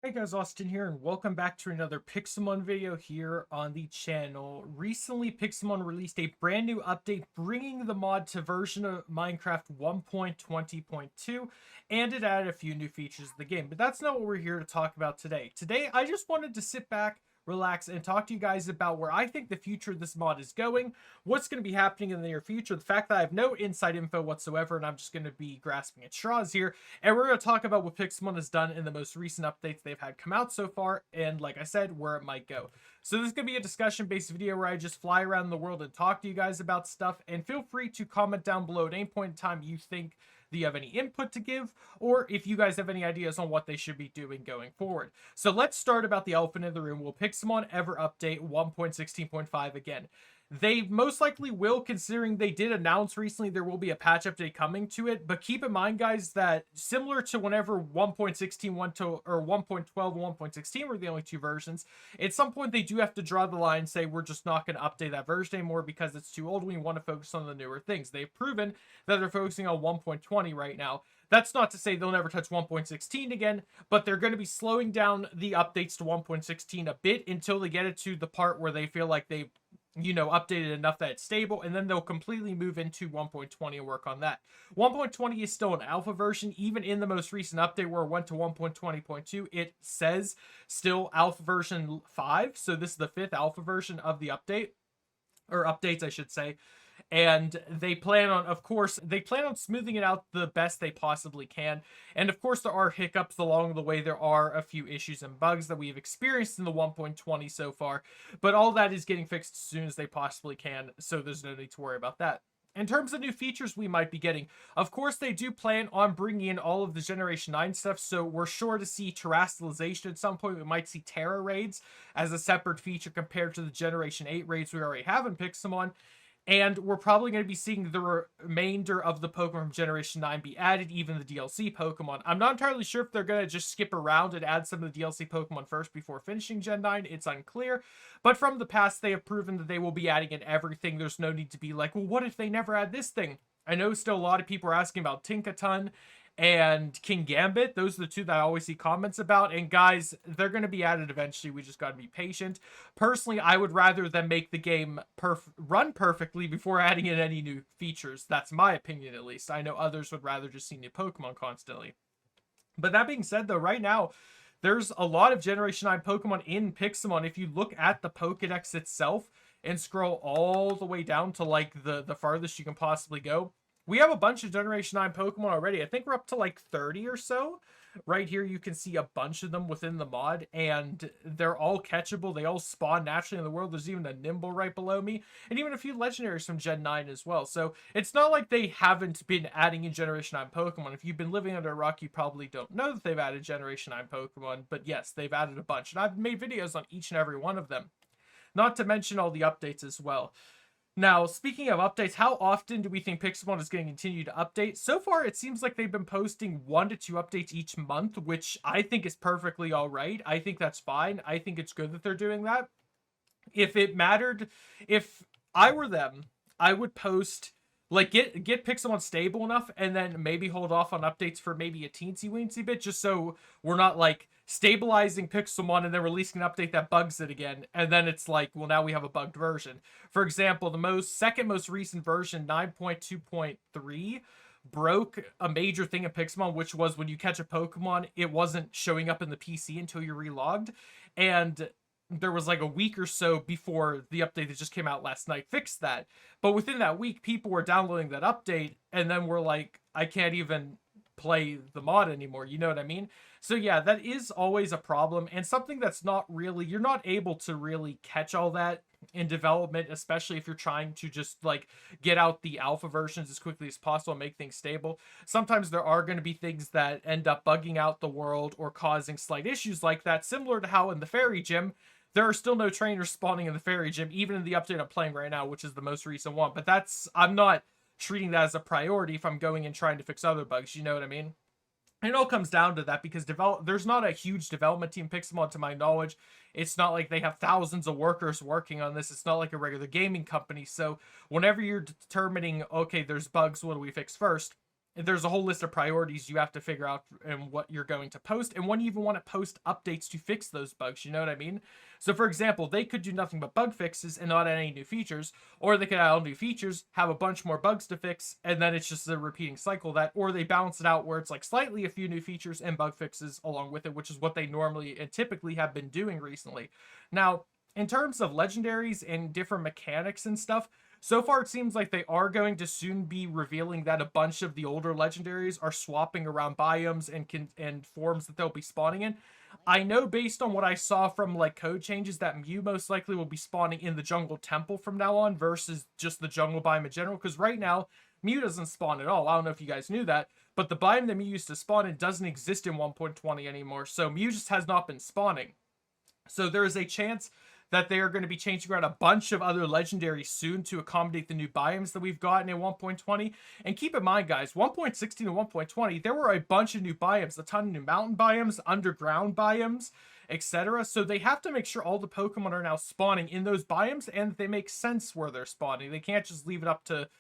Hey guys, Austin here, and welcome back to another Pixelmon video here on the channel. Recently, Pixelmon released a brand new update bringing the mod to version of Minecraft 1.20.2, and it added a few new features to the game. But that's not what we're here to talk about today. Today, I just wanted to sit back, relax, and talk to you guys about where I think the future of this mod is going, what's going to be happening in the near future, the fact that I have no inside info whatsoever, and I'm just going to be grasping at straws here. And we're going to talk about what Pixelmon has done in the most recent updates they've had come out so far, and like I said, where it might go. So this is going to be a discussion-based video where I just fly around the world and talk to you guys about stuff, and feel free to comment down below at any point in time you think that you have any input to give, or if you guys have any ideas on what they should be doing going forward. So let's start about the elephant in the room. Will Pixelmon ever update 1.16.5 again? They most likely will, considering they did announce recently there will be a patch update coming to it. But keep in mind, guys, that similar to whenever 1.16 went to, or 1.12 and 1.16 were the only two versions, at some point they do have to draw the line and say we're just not going to update that version anymore because it's too old. We want to focus on the newer things. They've proven that they're focusing on 1.20 right now. That's not to say they'll never touch 1.16 again, but they're going to be slowing down the updates to 1.16 a bit until they get it to the part where they feel like they've updated enough that it's stable, and then they'll completely move into 1.20 and work on that. 1.20 is still an alpha version. Even in the most recent update where it went to 1.20.2, it says still alpha version 5, so this is the 5th alpha version of the update, or updates I should say. And they plan on, of course, smoothing it out the best they possibly can. And of course, there are hiccups along the way. There are a few issues and bugs that we've experienced in the 1.20 so far, but all that is getting fixed as soon as they possibly can, so there's no need to worry about that. In terms of new features we might be getting, of course, they do plan on bringing in all of the Generation 9 stuff, so we're sure to see terrestrialization at some point. We might see Terra raids as a separate feature compared to the Generation 8 raids we already have in Pixelmon. And we're probably going to be seeing the remainder of the Pokemon from Generation 9 be added, even the DLC Pokemon. I'm not entirely sure if they're going to just skip around and add some of the DLC Pokemon first before finishing Gen 9. It's unclear. But from the past, they have proven that they will be adding in everything. There's no need to be like, well, what if they never add this thing? I know still a lot of people are asking about Tinkaton and King Gambit. Those are the two that I always see comments about. And guys, they're going to be added eventually. We just got to be patient. Personally, I would rather them make the game run perfectly before adding in any new features. That's my opinion, at least. I know others would rather just see new Pokemon constantly. But that being said, though, right now, there's a lot of Generation 9 Pokemon in Pixelmon. If you look at the Pokedex itself and scroll all the way down to like the farthest you can possibly go, we have a bunch of Generation 9 Pokemon already. I think we're up to like 30 or so. Right here, you can see a bunch of them within the mod, and they're all catchable. They all spawn naturally in the world. There's even a Nimble right below me, and even a few legendaries from Gen 9 as well. So it's not like they haven't been adding in Generation 9 Pokemon. If you've been living under a rock, you probably don't know that they've added Generation 9 Pokemon, but yes, they've added a bunch, and I've made videos on each and every one of them. Not to mention all the updates as well. Now, speaking of updates, how often do we think Pixelmon is going to continue to update? So far, it seems like they've been posting 1 to 2 updates each month, which I think is perfectly all right. I think that's fine. I think it's good that they're doing that. If it mattered, if I were them, I would post, like, get Pixelmon stable enough and then maybe hold off on updates for maybe a teensy-weensy bit, just so we're not, like, stabilizing Pixelmon and then releasing an update that bugs it again, and then it's like, well, now we have a bugged version. For example, the second most recent version, 9.2.3, broke a major thing in Pixelmon, which was when you catch a Pokemon, it wasn't showing up in the PC until you relogged, and there was like a week or so before the update that just came out last night fixed that. But within that week, people were downloading that update, and then we're like, I can't even play the mod anymore, you know what I mean? So yeah, that is always a problem, and something that's not really, you're not able to really catch all that in development, especially if you're trying to just like get out the alpha versions as quickly as possible and make things stable. Sometimes there are going to be things that end up bugging out the world or causing slight issues like that, similar to how in the fairy gym there are still no trainers spawning in the fairy gym, even in the update I'm playing right now, which is the most recent one. But I'm not treating that as a priority if I'm going and trying to fix other bugs, you know what I mean? And it all comes down to that because there's not a huge development team Pixelmon to my knowledge. It's not like they have thousands of workers working on this. It's not like a regular gaming company. So whenever you're determining, okay, there's bugs, what do we fix first? there's a whole list of priorities you have to figure out and what you're going to post, and when you even want to post updates to fix those bugs, you know what I mean? So for example, they could do nothing but bug fixes and not add any new features, or they could add all new features, have a bunch more bugs to fix, and then it's just a repeating cycle that, or they balance it out where it's like slightly a few new features and bug fixes along with it, which is what they normally and typically have been doing recently. Now, in terms of legendaries and different mechanics and stuff, so far, it seems like they are going to soon be revealing that a bunch of the older legendaries are swapping around biomes and forms that they'll be spawning in. I know based on what I saw from like code changes that Mew most likely will be spawning in the jungle temple from now on versus just the jungle biome in general. Because right now, Mew doesn't spawn at all. I don't know if you guys knew that, but the biome that Mew used to spawn in doesn't exist in 1.20 anymore. So Mew just has not been spawning. So there is a chance that they are going to be changing around a bunch of other legendaries soon to accommodate the new biomes that we've gotten in 1.20. And keep in mind, guys, 1.16 and 1.20, there were a bunch of new biomes, a ton of new mountain biomes, underground biomes, etc. So they have to make sure all the Pokemon are now spawning in those biomes and they make sense where they're spawning. They can't just leave it up to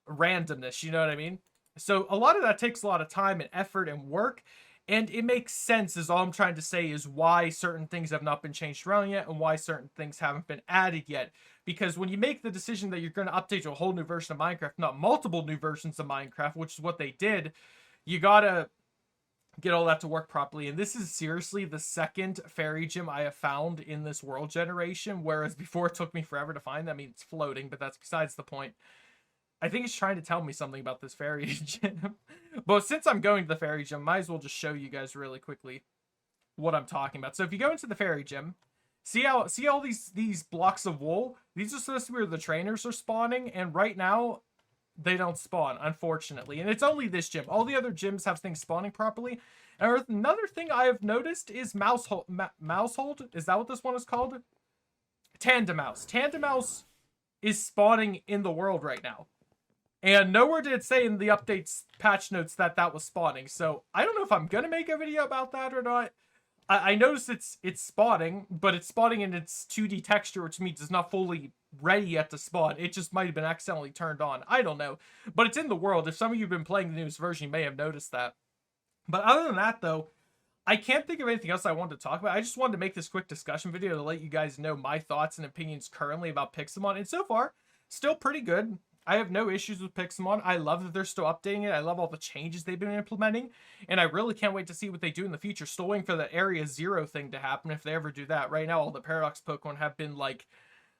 randomness, you know what I mean? So a lot of that takes a lot of time and effort and work. And it makes sense, is all I'm trying to say, is why certain things have not been changed around yet and why certain things haven't been added yet. Because when you make the decision that you're going to update to a whole new version of Minecraft, not multiple new versions of Minecraft, which is what they did, you gotta get all that to work properly. And this is seriously the second fairy gem I have found in this world generation, whereas before it took me forever to find them. I mean, it's floating, but that's besides the point. I think it's trying to tell me something about this fairy gym. But since I'm going to the fairy gym, might as well just show you guys really quickly what I'm talking about. So if you go into the fairy gym, see all these blocks of wool? These are supposed to be where the trainers are spawning, and right now they don't spawn, unfortunately. And it's only this gym. All the other gyms have things spawning properly. And another thing I have noticed is Mousehold. Is that what this one is called? Tandemouse. Tandemouse is spawning in the world right now. And nowhere did it say in the updates patch notes that that was spawning. So I don't know if I'm going to make a video about that or not. I noticed it's spawning, but it's spawning in its 2D texture, which means it's not fully ready yet to spawn. It just might have been accidentally turned on. I don't know. But it's in the world. If some of you have been playing the newest version, you may have noticed that. But other than that, though, I can't think of anything else I wanted to talk about. I just wanted to make this quick discussion video to let you guys know my thoughts and opinions currently about Pixelmon. And so far, still pretty good. I have no issues with Pixelmon. I love that they're still updating it. I love all the changes they've been implementing. And I really can't wait to see what they do in the future. Still waiting for the Area 0 thing to happen if they ever do that. Right now, all the Paradox Pokemon have been, like,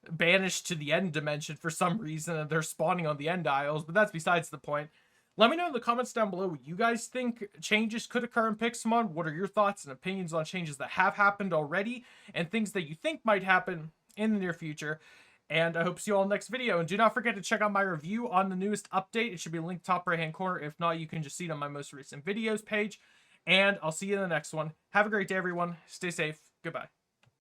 banished to the end dimension for some reason. And they're spawning on the end isles. But that's besides the point. Let me know in the comments down below what you guys think changes could occur in Pixelmon. What are your thoughts and opinions on changes that have happened already? And things that you think might happen in the near future. And I hope to see you all in the next video. And do not forget to check out my review on the newest update. It should be linked top right hand corner. If not, you can just see it on my most recent videos page. And I'll see you in the next one. Have a great day, everyone. Stay safe. Goodbye.